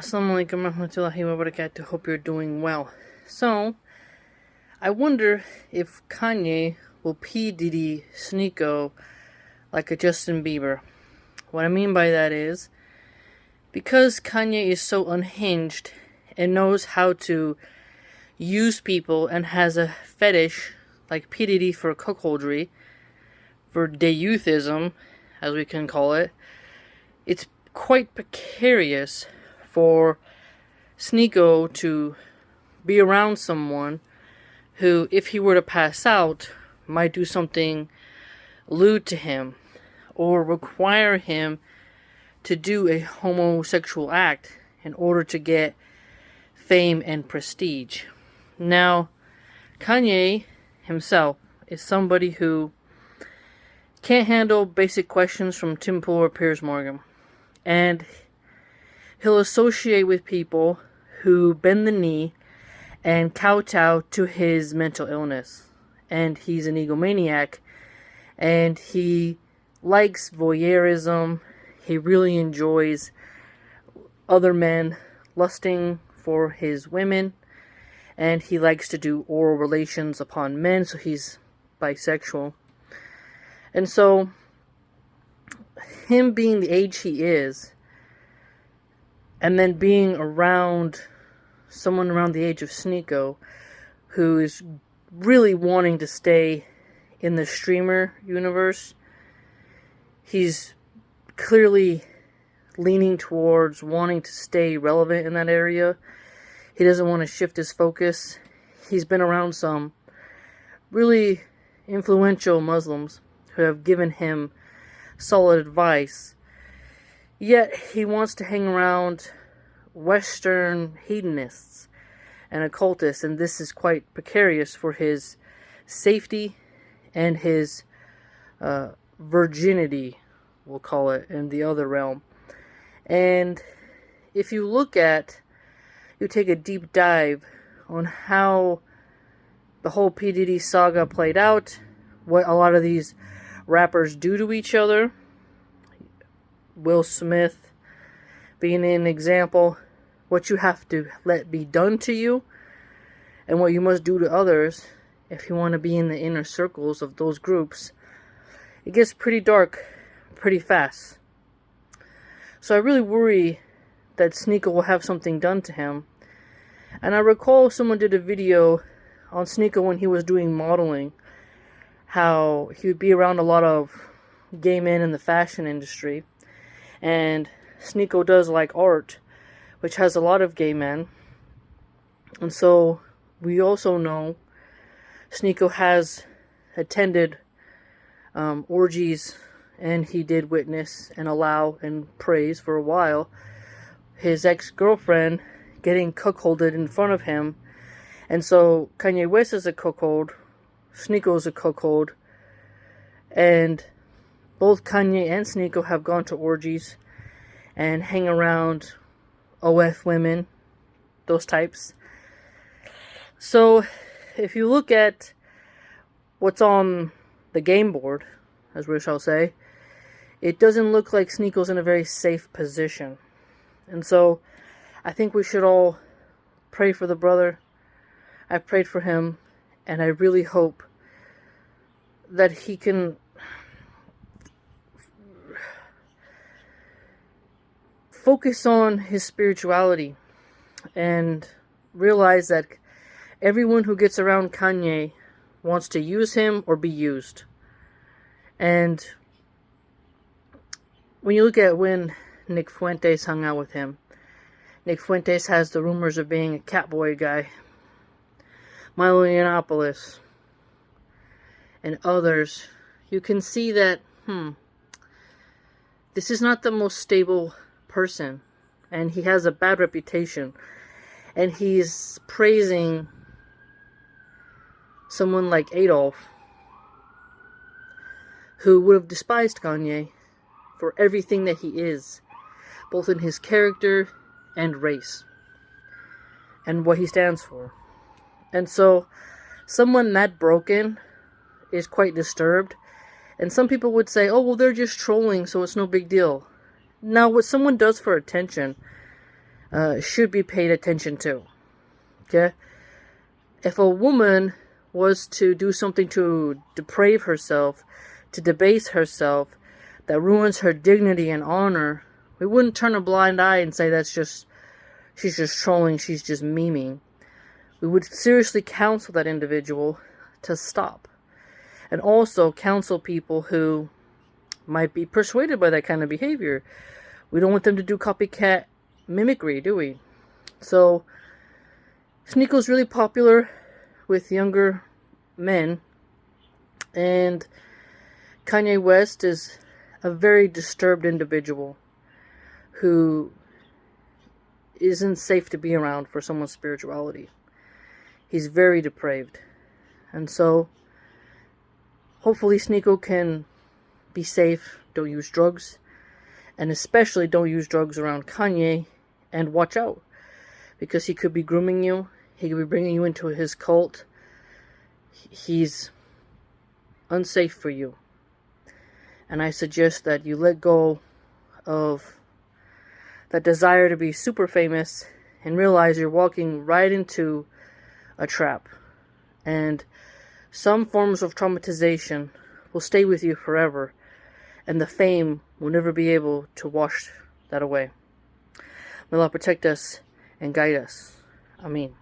Assalamualaikum warahmatullahi wabarakatuh. Hope you're doing well. So, I wonder if Kanye will P. Diddy Sneako like a Justin Bieber. What I mean by that is, because Kanye is so unhinged and knows how to use people and has a fetish like P. Diddy for cuckoldry, for deyouthism, as we can call it, it's quite precarious for Sneako to be around someone who, if he were to pass out, might do something lewd to him or require him to do a homosexual act in order to get fame and prestige. Now, Kanye himself is somebody who can't handle basic questions from Tim Pool or Piers Morgan. And he'll associate with people who bend the knee and kowtow to his mental illness. And he's an egomaniac. And he likes voyeurism. He really enjoys other men lusting for his women. And he likes to do oral relations upon men, so he's bisexual. And so, him being the age he is, and then being around someone around the age of Sneako, who is really wanting to stay in the streamer universe, he's clearly leaning towards wanting to stay relevant in that area. He doesn't want to shift his focus. He's been around some really influential Muslims who have given him solid advice, yet he wants to hang around Western hedonists and occultists, and this is quite precarious for his safety and his virginity, we'll call it, in the other realm. And if you take a deep dive on how the whole P. Diddy saga played out, what a lot of these rappers do to each other, Will Smith being an example, what you have to let be done to you, and what you must do to others if you want to be in the inner circles of those groups, it gets pretty dark pretty fast. So I really worry that Sneako will have something done to him. And I recall someone did a video on Sneako when he was doing modeling, how he would be around a lot of gay men in the fashion industry. And Sneako does like art, which has a lot of gay men. And so we also know Sneako has attended orgies, and he did witness and allow and praise for a while his ex-girlfriend getting cuckolded in front of him. And so Kanye West is a cuckold, Sneako's a cuckold, and both Kanye and Sneako have gone to orgies and hang around OF women, those types. So, if you look at what's on the game board, as we shall say, it doesn't look like Sneako's in a very safe position. And so, I think we should all pray for the brother. I prayed for him, and I really hope that he can focus on his spirituality and realize that everyone who gets around Kanye wants to use him or be used. And when you look at when Nick Fuentes hung out with him, Nick Fuentes has the rumors of being a Catboy guy. Milo Yiannopoulos and others, you can see that, this is not the most stable person, and he has a bad reputation, and he's praising someone like Adolf, who would have despised Kanye for everything that he is, both in his character and race, and what he stands for. And so, someone that broken is quite disturbed, and some people would say, oh, well, they're just trolling, so it's no big deal. Now, what someone does for attention, should be paid attention to. Okay? If a woman was to do something to deprave herself, to debase herself, that ruins her dignity and honor, we wouldn't turn a blind eye and say she's just trolling, she's just memeing. We would seriously counsel that individual to stop. And also counsel people who might be persuaded by that kind of behavior. We don't want them to do copycat mimicry, do we? So, Sneako's really popular with younger men, and Kanye West is a very disturbed individual who isn't safe to be around for someone's spirituality. He's very depraved. And so, hopefully Sneako can be safe, don't use drugs, and especially don't use drugs around Kanye, and watch out, because he could be grooming you, he could be bringing you into his cult. He's unsafe for you. And I suggest that you let go of that desire to be super famous and realize you're walking right into a trap. And some forms of traumatization will stay with you forever, and the fame will never be able to wash that away. May Allah protect us and guide us. Ameen.